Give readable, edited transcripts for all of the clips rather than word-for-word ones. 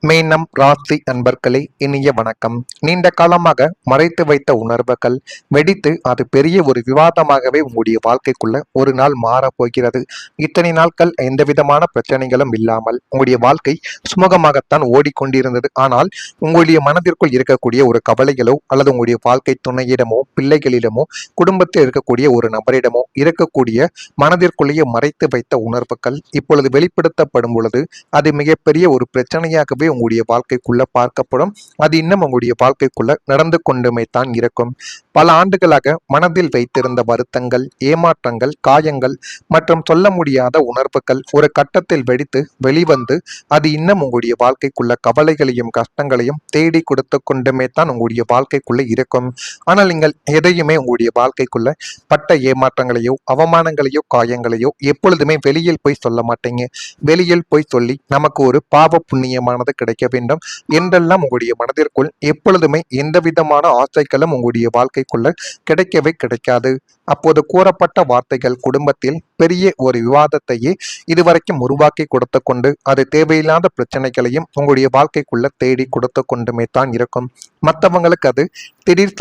மீனம் ராசி அன்பர்களே, இனிய வணக்கம். நீண்ட காலமாக மறைத்து வைத்த உணர்வுகள் வெடித்து அது பெரிய ஒரு விவாதமாகவே உங்களுடைய வாழ்க்கைக்குள்ள ஒரு நாள் மாறப் போகிறது. இத்தனை நாட்கள் எந்த விதமான பிரச்சனைகளும் இல்லாமல் உங்களுடைய வாழ்க்கை சுமூகமாகத்தான் ஓடிக்கொண்டிருந்தது. ஆனால் உங்களுடைய மனதிற்குள் இருக்கக்கூடிய ஒரு கவலைகளோ அல்லது உங்களுடைய வாழ்க்கை துணையிடமோ பிள்ளைகளிடமோ குடும்பத்தில் இருக்கக்கூடிய ஒரு நபரிடமோ இருக்கக்கூடிய மனதிற்குள்ளேயே மறைத்து வைத்த உணர்வுகள் இப்பொழுது வெளிப்படுத்தப்படும் பொழுது அது மிகப்பெரிய ஒரு பிரச்சனையாகவே உங்களுடைய வாழ்க்கைக்குள்ள பார்க்கப்படும். அது இன்னும் உங்களுடைய வாழ்க்கைக்குள்ள நடந்து கொண்டுமே தான் இருக்கும். பல ஆண்டுகளாக மனதில் வைத்திருந்த வருத்தங்கள், ஏமாற்றங்கள், காயங்கள் மற்றும் சொல்ல முடியாத உணர்வுகள் ஒரு கட்டத்தில் வெடித்து வெளிவந்து அது இன்னும் உங்களுடைய வாழ்க்கைக்குள்ள கவலைகளையும் கஷ்டங்களையும் தேடி கொடுத்து கொண்டுமே தான் உங்களுடைய வாழ்க்கைக்குள்ள இருக்கும். ஆனால் நீங்கள் எதையுமே உங்களுடைய வாழ்க்கைக்குள்ள பட்ட ஏமாற்றங்களையோ அவமானங்களையோ காயங்களையோ எப்பொழுதுமே வெளியில் போய் சொல்ல மாட்டீங்க. வெளியில் போய் சொல்லி நமக்கு ஒரு பாவ புண்ணியமானது கிடைக்க வேண்டும் என்றெல்லாம் உங்களுடைய மனதிற்குள் எப்பொழுதுமே எந்த விதமான ஆசைகளும் உங்களுடைய வாழ்க்கைக்குள்ள கிடைக்கவே கிடைக்காது. அப்போது கூறப்பட்ட வார்த்தைகள் குடும்பத்தில் பெரிய ஒரு விவாதத்தையே இதுவரைக்கும் உருவாக்கி கொடுத்து கொண்டு அது தேவையில்லாத பிரச்சனைகளையும் உங்களுடைய வாழ்க்கைக்குள்ள தேடி கொடுத்து கொண்டுமே தான் இருக்கும். மற்றவங்களுக்கு அது திடீர்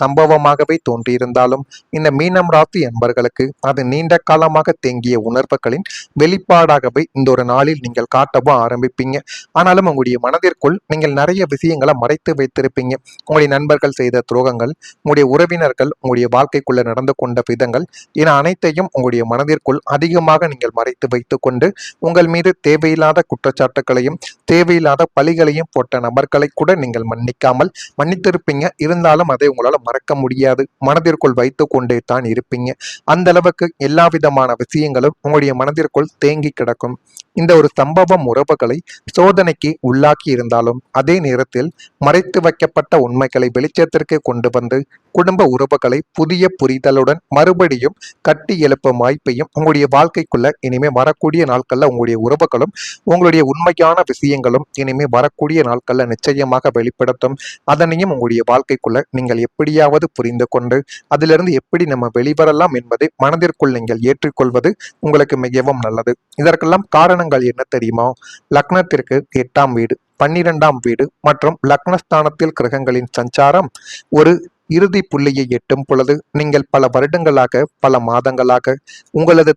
சம்பவமாகவே தோன்றியிருந்தாலும் இந்த மீனம் ராசி என்பர்களுக்கு அது நீண்ட காலமாக தேங்கிய உணர்வுகளின் வெளிப்பாடாகவே இந்த ஒரு நாளில் நீங்கள் காட்டவும் ஆரம்பிப்பீங்க. ஆனாலும் உங்களுடைய மனதிற்குள் நீங்கள் நிறைய விஷயங்களை மறைத்து வைத்திருப்பீங்க. உங்களுடைய நண்பர்கள் செய்த துரோகங்கள், உங்களுடைய உறவினர்கள் உங்களுடைய வாழ்க்கைக்குள்ள நடந்து கொண்ட விதங்கள் என அனைத்தையும் உங்களுடைய மனதிற்குள் அதிகமாக நீங்கள் மறைத்து வைத்துக் கொண்டு உங்கள் மீது தேவையில்லாத குற்றச்சாட்டுகளையும் தேவையில்லாத பழிகளையும் போட்ட நபர்களை கூட நீங்கள் மன்னித்திருப்பீங்க. இருந்தாலும் அதை உங்களால மறக்க முடியாது. மனதிற்குள் வைத்து கொண்டே தான் இருப்பீங்க. அந்த அளவுக்கு எல்லா விதமான விஷயங்களும் உங்களுடைய மனதிற்குள் தேங்கி கிடக்கும். இந்த ஒரு சம்பவம் உறவுகளை சோதனைக்கு உள்ளாக்கி இருந்தாலும் அதே நேரத்தில் மறைத்து வைக்கப்பட்ட உண்மைகளை வெளிச்சத்திற்கு கொண்டு வந்து குடும்ப உறவுகளை புதிய புரிதலுடன் மறுபடியும் கட்டி எழுப்பும் வாய்ப்பையும் உங்களுடைய வாழ்க்கைக்குள்ள இனிமே வரக்கூடிய நாட்கள்ல உங்களுடைய உறவுகளும் உங்களுடைய உண்மையான விஷயங்களும் இனிமே வரக்கூடிய நாட்கள்ல நிச்சயமாக வெளிப்படுத்தும். அதனையும் உங்களுடைய வாழ்க்கைக்குள்ள நீங்கள் எப்படியாவது புரிந்து கொண்டு அதிலிருந்து எப்படி நம்ம வெளிவரலாம் என்பதை மனதிற்குள் நீங்கள் ஏற்றுக்கொள்வது உங்களுக்கு மிகவும் நல்லது. இதற்கெல்லாம் காரணங்கள் என்ன தெரியுமா? லக்னத்திற்கு 8ஆம் வீடு, 12ஆம் வீடு மற்றும் லக்னஸ்தானத்தில் கிரகங்களின் சஞ்சாரம் ஒரு இறுதி புள்ளியை எட்டும் பொழுது நீங்கள் பல வருடங்களாக பல மாதங்களாக உங்களது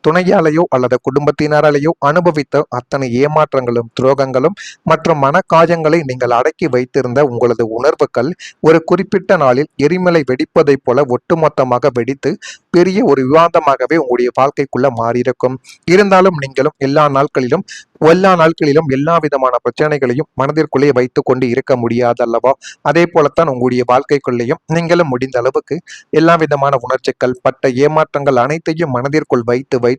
துணையாலேயோ அல்லது குடும்பத்தினராலேயோ அனுபவித்த அத்தனை ஏமாற்றங்களும் துரோகங்களும் மற்றும் மனக்காயங்களை நீங்கள் அடக்கி வைத்திருந்த உங்களது உணர்வுகள் ஒரு குறிப்பிட்ட நாளில் எரிமலை வெடிப்பதைப் போல ஒட்டுமொத்தமாக வெடித்து பெரிய ஒரு விவாதமாகவே உங்களுடைய வாழ்க்கைக்குள்ள மாறியிருக்கும். இருந்தாலும் நீங்களும் எல்லா நாட்களிலும் எல்லா விதமான பிரச்சனைகளையும் மனதிற்குள்ளே வைத்துக் கொண்டு இருக்க முடியாது அல்லவா? அதே போலத்தான் உங்களுடைய வாழ்க்கைக்குள்ளேயும் நீங்களும் முடிந்த அளவுக்கு எல்லா விதமான உணர்ச்சிகள் பட்ட ஏமாற்றங்கள் அனைத்தையும் மனதிற்குள் வைத்து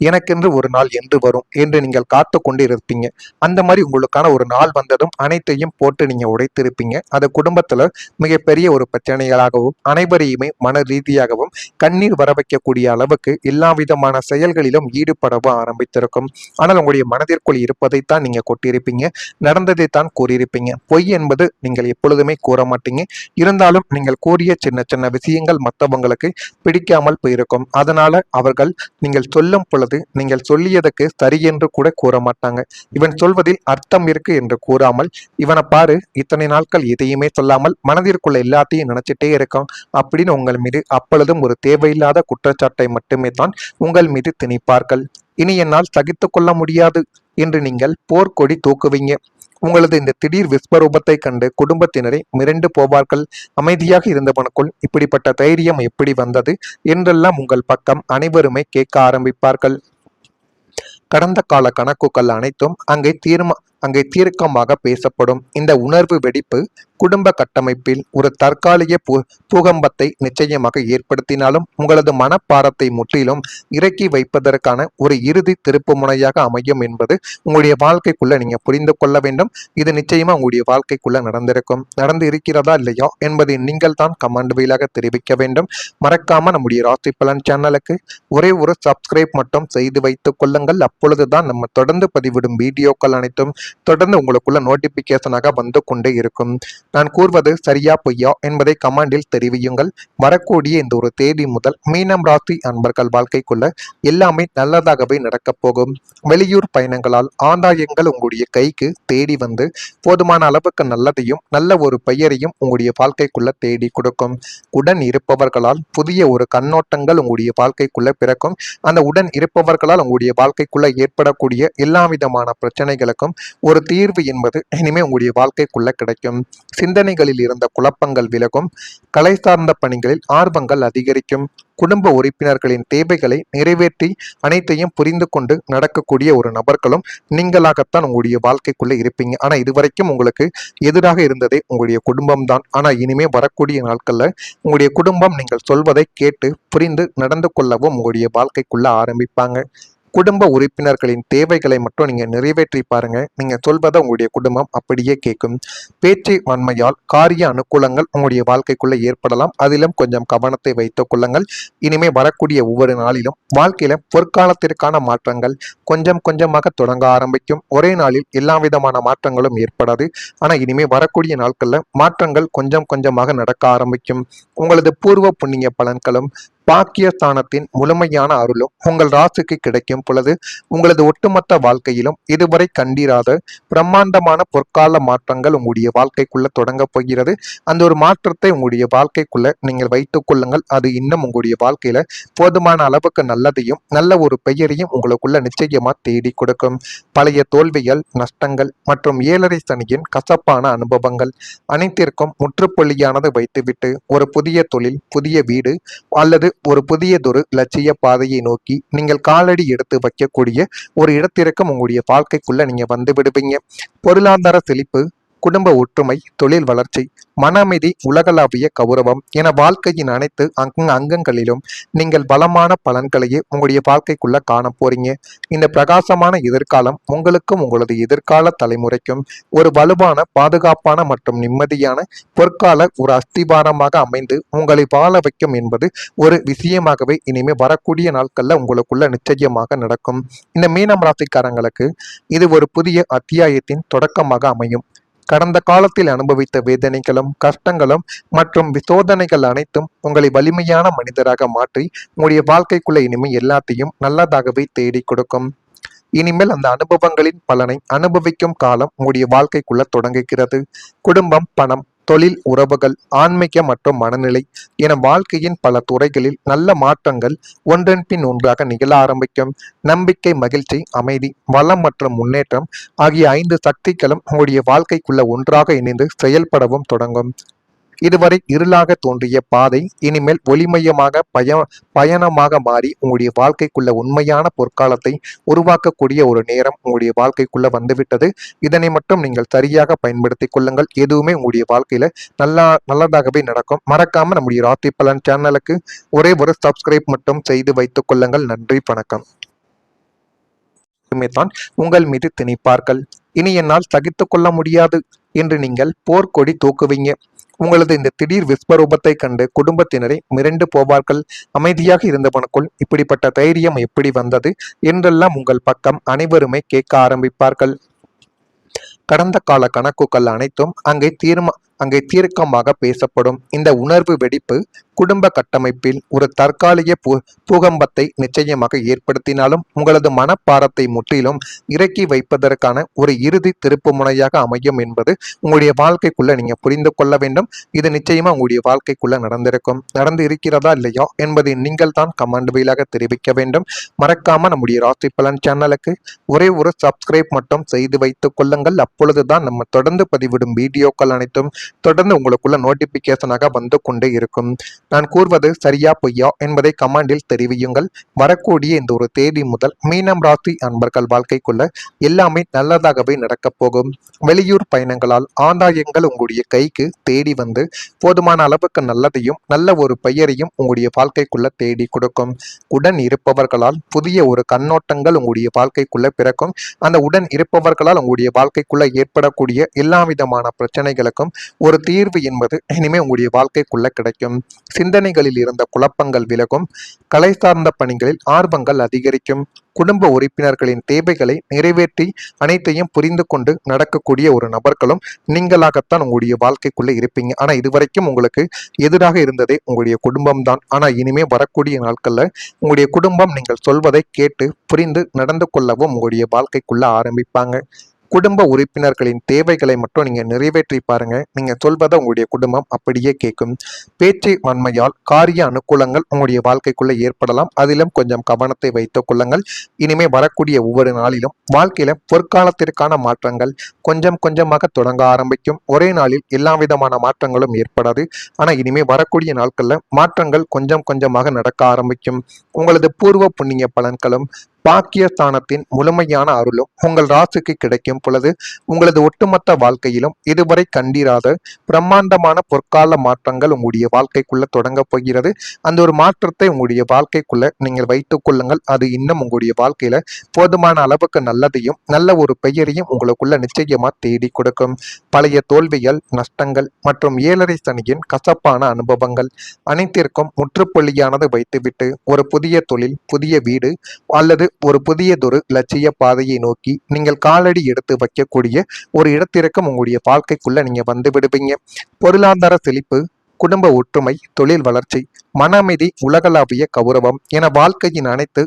எனக்கென்று ஒரு நாள் என்று வரும் என்று நீங்கள் காத்து கொண்டு இருப்பீங்க. அந்த மாதிரி உங்களுக்கான ஒரு நாள் வந்ததும் அனைத்தையும் போட்டு நீங்க உடைத்திருப்பீங்க. அது குடும்பத்துல மிகப்பெரிய ஒரு பிரச்சனைகளாகவும் அனைவரையுமே மன ரீதியாகவும் கண்ணீர் வர வைக்கக்கூடிய அளவுக்கு எல்லா விதமான செயல்களிலும் ஈடுபடவும் ஆரம்பித்திருக்கும். ஆனால் உங்களுடைய மனதிற்குள் இருப்பதைத்தான் நீங்க கொட்டியிருப்பீங்க. நடந்ததைத்தான் கூறியிருப்பீங்க. பொய் என்பது நீங்கள் எப்பொழுதுமே கூற மாட்டீங்க. இருந்தாலும் நீங்கள் கூறிய சின்ன சின்ன விஷயங்கள் மற்றவங்களுக்கு பிடிக்காமல் போயிருக்கும். அதனால அவர்கள் நீங்கள் சொல்லும் பொழுது நீங்கள் சொல்லியதுக்கு சரி என்று கூட கூற மாட்டாங்க. இவன் சொல்வதில் அர்த்தம் இருக்கு என்று கூறாமல் இவனை பாரு இத்தனை நாட்கள் எதையுமே சொல்லாமல் மனதிற்குள்ள எல்லாத்தையும் நினைச்சிட்டே இருக்கான் அப்படின்னு உங்கள் மீது அப்பொழுதும் ஒரு தேவையில்லாத குற்றச்சாட்டை மட்டுமே தான் உங்கள் மீது திணிப்பார்கள். இனி என்னால் சகித்து கொள்ள முடியாது என்று நீங்கள் போர்க்கொடி தூக்குவீங்க. உங்களது இந்த திடீர் விஸ்வரூபத்தை கண்டு குடும்பத்தினரை மிரண்டு போவார்கள். அமைதியாக இருந்தவனுக்குள் இப்படிப்பட்ட தைரியம் எப்படி வந்தது என்றெல்லாம் உங்கள் பக்கம் அனைவருமே கேட்க ஆரம்பிப்பார்கள். கடந்த கால கணக்குகள் அனைத்தும் அங்கே தீர்க்கமாக பேசப்படும். இந்த உணர்வு வெடிப்பு குடும்ப கட்டமைப்பில் ஒரு தற்காலிக பூகம்பத்தை நிச்சயமாக ஏற்படுத்தினாலும் உங்களது மனப்பாரத்தை முற்றிலும் இறக்கி வைப்பதற்கான ஒரு இறுதி திருப்பு முனையாக அமையும் என்பது உங்களுடைய வாழ்க்கைக்குள்ள நீங்க புரிந்து கொள்ள வேண்டும். இது நிச்சயமா உங்களுடைய வாழ்க்கைக்குள்ள நடந்து இருக்கிறதா இல்லையா என்பதை நீங்கள் தான் கமெண்ட் வழியாக தெரிவிக்க வேண்டும். மறக்காம நம்முடைய ராசி பலன் சேனலுக்கு ஒரே ஒரு சப்ஸ்கிரைப் மட்டும் செய்து வைத்துக் கொள்ளுங்கள். அப்பொழுதுதான் நம்ம தொடர்ந்து பதிவிடும் வீடியோக்கள் அனைத்தும் தொடர்ந்து உங்களுக்குள்ள நோட்டிபிகேஷனாக வந்து கொண்டே இருக்கும். நான் கூறுவது சரியா பொய்யா என்பதை கமெண்டில் தெரிவியுங்கள். வரக்கூடிய இந்த ஒரு தேதி முதல் மீனம் ராசி அன்பர்கள் வாழ்க்கைக்குள்ள எல்லாமே நல்லதாகவே நடக்கப் போகும். வெளியூர் பயணங்களால் ஆதாயங்கள் உங்களுடைய கைக்கு தேடி வந்து போதுமான அளவுக்கு நல்லதையும் நல்ல ஒரு பெயரையும் உங்களுடைய வாழ்க்கைக்குள்ள தேடி கொடுக்கும். உடன் இருப்பவர்களால் புதிய ஒரு கண்ணோட்டங்கள் உங்களுடைய வாழ்க்கைக்குள்ள பிறக்கும். அந்த உடன் இருப்பவர்களால் உங்களுடைய வாழ்க்கைக்குள்ள ஏற்படக்கூடிய எல்லா விதமான பிரச்சனைகளுக்கும் ஒரு தீர்வு என்பது இனிமே உங்களுடைய வாழ்க்கைக்குள்ள கிடைக்கும். சிந்தனைகளில் இருந்த குழப்பங்கள் விலகும். கலை சார்ந்த பணிகளில் ஆர்வங்கள் அதிகரிக்கும். குடும்ப உறுப்பினர்களின் தேவைகளை நிறைவேற்றி அனைத்தையும் புரிந்து கொண்டு நடக்கக்கூடிய ஒரு நபர்களும் நீங்களாகத்தான் உங்களுடைய வாழ்க்கைக்குள்ள இருப்பீங்க. ஆனா இதுவரைக்கும் உங்களுக்கு எதிராக இருந்ததே உங்களுடைய குடும்பம் தான். ஆனா இனிமே வரக்கூடிய நாட்கள்ல உங்களுடைய குடும்பம் நீங்கள் சொல்வதை கேட்டு புரிந்து நடந்து கொள்ளவும் உங்களுடைய வாழ்க்கைக்குள்ள ஆரம்பிப்பாங்க. குடும்ப உறுப்பினர்களின் தேவைகளை மட்டும் நீங்க நிறைவேற்றி பாருங்க. நீங்க சொல்வதை உங்களுடைய குடும்பம் அப்படியே கேட்கும். பேச்சு வன்மையால் காரிய அனுகூலங்கள் உங்களுடைய வாழ்க்கைக்குள்ள ஏற்படலாம். அதிலும் கொஞ்சம் கவனத்தை வைத்துக் கொள்ளுங்கள். இனிமே வரக்கூடிய ஒவ்வொரு நாளிலும் வாழ்க்கையில பொற்காலத்திற்கான மாற்றங்கள் கொஞ்சம் கொஞ்சமாக தொடங்க ஆரம்பிக்கும். ஒரே நாளில் எல்லா விதமான மாற்றங்களும் ஏற்படாது. ஆனா இனிமே வரக்கூடிய நாட்கள்ல மாற்றங்கள் கொஞ்சம் கொஞ்சமாக நடக்க ஆரம்பிக்கும். உங்களது பூர்வ புண்ணிய பலன்களும் பாக்கியஸ்தானத்தின் முழுமையான அருளும் உங்கள் ராசிக்கு கிடைக்கும் பொழுது உங்களது ஒட்டுமொத்த வாழ்க்கையிலும் இதுவரை கண்டிராத பிரம்மாண்டமான பொற்கால மாற்றங்கள் உங்களுடைய வாழ்க்கைக்குள்ள தொடங்க போகிறது. அந்த ஒரு மாற்றத்தை உங்களுடைய வாழ்க்கைக்குள்ள நீங்கள் வைத்துக் கொள்ளுங்கள். அது இன்னும் உங்களுடைய வாழ்க்கையில போதுமான அளவுக்கு நல்லதையும் நல்ல ஒரு பெயரையும் உங்களுக்குள்ள நிச்சயமா தேடி கொடுக்கும். பழைய தோல்விகள், நஷ்டங்கள் மற்றும் ஏழரை சனியின் கசப்பான அனுபவங்கள் அனைத்திற்கும் முற்றுப்புள்ளியானது வைத்துவிட்டு ஒரு புதிய தொழில், புதிய வீடு அல்லது ஒரு புதியதொரு லட்சிய பாதையை நோக்கி நீங்கள் காலடி எடுத்து வைக்கக்கூடிய ஒரு இடத்திற்கும் உங்களுடைய வாழ்க்கைக்குள்ள நீங்க வந்து விடுவீங்க. பொருளாதார செழிப்பு, குடும்ப ஒற்றுமை, தொழில் வளர்ச்சி, மன அமைதி, உலகளாவிய கௌரவம் என வாழ்க்கையின் அனைத்து அங்கங்களிலும் நீங்கள் பலமான பலன்களையே உங்களுடைய வாழ்க்கைக்குள்ள காண போறீங்க. இந்த பிரகாசமான எதிர்காலம் உங்களுக்கும் உங்களது எதிர்கால தலைமுறைக்கும் ஒரு வலுவான, பாதுகாப்பான மற்றும் நிம்மதியான பொற்கால ஒரு அஸ்திபாரமாக அமைந்து உங்களை வாழ வைக்கும் என்பது ஒரு விஷயமாகவே இனிமே வரக்கூடிய நாட்கள்ல உங்களுக்குள்ள நிச்சயமாக நடக்கும். இந்த மீனம் ராசிக்காரங்களுக்கு இது ஒரு புதிய அத்தியாயத்தின் தொடக்கமாக அமையும். கடந்த காலத்தில் அனுபவித்த வேதனைகளும் கஷ்டங்களும் மற்றும் சோதனைகள் அனைத்தும் உங்களை வலிமையான மனிதராக மாற்றி உங்களுடைய வாழ்க்கைக்குள்ள இனிமே எல்லாத்தையும் நல்லதாகவே தேடி கொடுக்கும். இனிமேல் அந்த அனுபவங்களின் பலனை அனுபவிக்கும் காலம் உங்களுடைய வாழ்க்கைக்குள்ள தொடங்குகிறது. குடும்பம், பணம், தொழில், உறவுகள், ஆன்மீக மற்றும் மனநிலை என வாழ்க்கையின் பல துறைகளில் நல்ல மாற்றங்கள் ஒன்றன் பின் ஒன்றாக நிகழ ஆரம்பிக்கும். நம்பிக்கை, மகிழ்ச்சி, அமைதி, வளம் மற்றும் முன்னேற்றம் ஆகிய 5 சக்திகளும் உங்களுடைய வாழ்க்கைக்குள்ள ஒன்றாக இணைந்து செயல்படவும் தொடங்கும். இதுவரை இருளாக தோன்றிய பாதை இனிமேல் ஒளிமயமாக பயணமாக மாறி உங்களுடைய வாழ்க்கைக்குள்ள உண்மையான பொற்காலத்தை உருவாக்கக்கூடிய ஒரு நேரம் உங்களுடைய வாழ்க்கைக்குள்ள வந்துவிட்டது. இதனை மட்டும் நீங்கள் சரியாக பயன்படுத்திக் கொள்ளுங்கள். எதுவுமே உங்களுடைய வாழ்க்கையில நல்லதாகவே நடக்கும். மறக்காம நம்முடைய ராசி பலன் சேனலுக்கு ஒரே ஒரு சப்ஸ்கிரைப் மட்டும் செய்து வைத்துக் கொள்ளுங்கள். நன்றி, வணக்கம். தான் உங்கள் மீது திணிப்பார்கள். இனி என்னால் சகித்துக் கொள்ள முடியாது என்று நீங்கள் போர்க்கொடி தூக்குவீங்க. உங்களது இந்த திடீர் விஸ்வரூபத்தை கண்டு குடும்பத்தினரை மிரண்டு போவார்கள். அமைதியாக இருந்தவனுக்குள் இப்படிப்பட்ட தைரியம் எப்படி வந்தது என்றெல்லாம் உங்கள் பக்கம் அனைவருமே கேட்க ஆரம்பிப்பார்கள். கடந்த கால கணக்குகள் அனைத்தும் அங்கே தீர்க்கமாக பேசப்படும். இந்த உணர்வு வெடிப்பு குடும்ப கட்டமைப்பில் ஒரு தற்காலிக பூகம்பத்தை நிச்சயமாக ஏற்படுத்தினாலும் உங்களது மனப்பாரத்தை முற்றிலும் இறக்கி வைப்பதற்கான ஒரு இறுதி திருப்பு முனையாக அமையும் என்பது உங்களுடைய வாழ்க்கைக்குள்ள நீங்க புரிந்து கொள்ள வேண்டும். இது நிச்சயமா உங்களுடைய வாழ்க்கைக்குள்ள நடந்து இருக்கிறதா இல்லையா என்பதை நீங்கள் தான் கமெண்ட் வாயிலாக தெரிவிக்க வேண்டும். மறக்காம நம்முடைய ராசி பலன் சேனலுக்கு ஒரே ஒரு சப்ஸ்கிரைப் மட்டும் செய்து வைத்துக் கொள்ளுங்கள். அப்பொழுதுதான் நம்ம தொடர்ந்து பதிவிடும் வீடியோக்கள் அனைத்தும் தொடர்ந்து உங்களுக்குள்ள நோட்டிபிகேஷனாக வந்து கொண்டே இருக்கும். நான் கூறுவது சரியா பொய்யா என்பதை கமெண்டில் தெரிவியுங்கள். வரக்கூடிய இந்த ஒரு தேதி முதல் மீனம் ராசி அன்பர்கள் வாழ்க்கைக்குள்ள எல்லாமே நல்லதாகவே நடக்கப் போகும். வெளியூர் பயணங்களால் ஆதாயங்கள் உங்களுடைய கைக்கு தேடி வந்து போதுமான அளவுக்கு நல்லதையும் நல்ல ஒரு பெயரையும் உங்களுடைய வாழ்க்கைக்குள்ள தேடி கொடுக்கும். உடன் இருப்பவர்களால் புதிய ஒரு கண்ணோட்டங்கள் உங்களுடைய வாழ்க்கைக்குள்ள பிறக்கும். அந்த உடன் இருப்பவர்களால் உங்களுடைய வாழ்க்கைக்குள்ள ஏற்படக்கூடிய எல்லா விதமான பிரச்சனைகளுக்கும் ஒரு தீர்வு என்பது இனிமே உங்களுடைய வாழ்க்கைக்குள்ள கிடைக்கும். சிந்தனைகளில் இருந்த குழப்பங்கள் விலகும். கலை சார்ந்த பணிகளில் ஆர்வங்கள் அதிகரிக்கும். குடும்ப உறுப்பினர்களின் தேவைகளை நிறைவேற்றி அனைத்தையும் புரிந்து கொண்டு நடக்கக்கூடிய ஒரு நபர்களும் நீங்களாகத்தான் உங்களுடைய வாழ்க்கைக்குள்ள இருப்பீங்க. ஆனா இதுவரைக்கும் உங்களுக்கு எதிராக இருந்ததே உங்களுடைய குடும்பம் தான். ஆனா இனிமே வரக்கூடிய நாட்கள்ல உங்களுடைய குடும்பம் நீங்கள் சொல்வதை கேட்டு புரிந்து நடந்து கொள்ளவும் உங்களுடைய வாழ்க்கைக்குள்ள ஆரம்பிப்பாங்க. குடும்ப உறுப்பினர்களின் தேவைகளை மட்டும் நீங்க நிறைவேற்றி பாருங்க. நீங்க சொல்வதை உங்களுடைய குடும்பம் அப்படியே கேட்கும். பேச்சு வன்மையால் காரிய அனுகூலங்கள் உங்களுடைய வாழ்க்கைக்குள்ள ஏற்படலாம். அதிலும் கொஞ்சம் கவனத்தை வைத்துக் கொள்ளுங்கள். இனிமே வரக்கூடிய ஒவ்வொரு நாளிலும் வாழ்க்கையில பொற்காலத்திற்கான மாற்றங்கள் கொஞ்சம் கொஞ்சமாக தொடங்க ஆரம்பிக்கும். ஒரே நாளில் எல்லா விதமான மாற்றங்களும் ஏற்படாது. ஆனா இனிமே வரக்கூடிய நாட்கள்ல மாற்றங்கள் கொஞ்சம் கொஞ்சமாக நடக்க ஆரம்பிக்கும். உங்களது பூர்வ புண்ணிய பலன்களும் பாக்கியஸ்தானத்தின் முழுமையான அருளும் உங்கள் ராசிக்கு கிடைக்கும் பொழுது உங்களது ஒட்டுமொத்த வாழ்க்கையிலும் இதுவரை கண்டிராத பிரம்மாண்டமான பொற்கால மாற்றங்கள் உங்களுடைய வாழ்க்கைக்குள்ள தொடங்க போகிறது. அந்த ஒரு மாற்றத்தை உங்களுடைய வாழ்க்கைக்குள்ள நீங்கள் வைத்துக் கொள்ளுங்கள். அது இன்னும் உங்களுடைய வாழ்க்கையில போதுமான அளவுக்கு நல்லதையும் நல்ல ஒரு பெயரையும் உங்களுக்குள்ள நிச்சயமா தேடி கொடுக்கும். பழைய தோல்விகள், நஷ்டங்கள் மற்றும் 7.5 சனியின் கசப்பான அனுபவங்கள் அனைத்திற்கும் முற்றுப்புள்ளியானது வைத்துவிட்டு ஒரு புதிய தொழில், புதிய வீடு அல்லது ஒரு புதியதொரு லட்சிய பாதையை நோக்கி நீங்கள் காலடி எடுத்து வைக்கக்கூடிய ஒரு இடத்திற்கும் உங்களுடைய வாழ்க்கைக்குள்ள நீங்க வந்து விடுவீங்க. பொருளாதார செழிப்பு, குடும்ப ஒற்றுமை, தொழில் வளர்ச்சி, மன அமைதி, உலகளாவிய கௌரவம் என வாழ்க்கையின் அனைத்து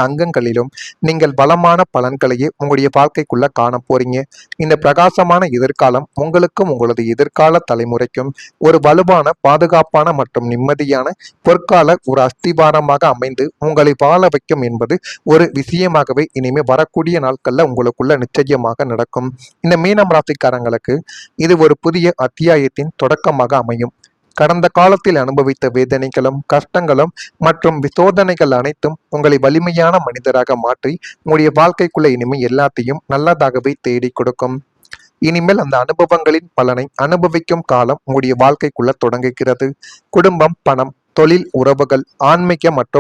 அங்கங்களிலும் நீங்கள் பலமான பலன்களையே உங்களுடைய வாழ்க்கைக்குள்ள காண போறீங்க. இந்த பிரகாசமான எதிர்காலம் உங்களுக்கும் உங்களது எதிர்கால தலைமுறைக்கும் ஒரு வலுவான, பாதுகாப்பான மற்றும் நிம்மதியான பொற்கால ஒரு அஸ்திபாரமாக அமைந்து உங்களை வாழ வைக்கும் என்பது ஒரு விஷயமாகவே இனிமே வரக்கூடிய நாட்கள்ல உங்களுக்குள்ள நிச்சயமாக நடக்கும். இந்த மீனம் ராசிக்காரங்களுக்கு இது ஒரு புதிய அத்தியாயத்தின் தொடக்கமாக அமையும். கடந்த காலத்தில் அனுபவித்த வேதனைகளும் கஷ்டங்களும் மற்றும் சோதனைகள் அனைத்தும் உங்களை வலிமையான மனிதராக மாற்றி உங்களுடைய வாழ்க்கைக்குள்ள இனிமேல் எல்லாத்தையும் நல்லதாகவே தேடி கொடுக்கும். இனிமேல் அந்த அனுபவங்களின் பலனை அனுபவிக்கும் காலம் உங்களுடைய வாழ்க்கைக்குள்ள தொடங்குகிறது. குடும்பம், பணம், தொழில், உறவுகள், ஆன்மீக மற்றும்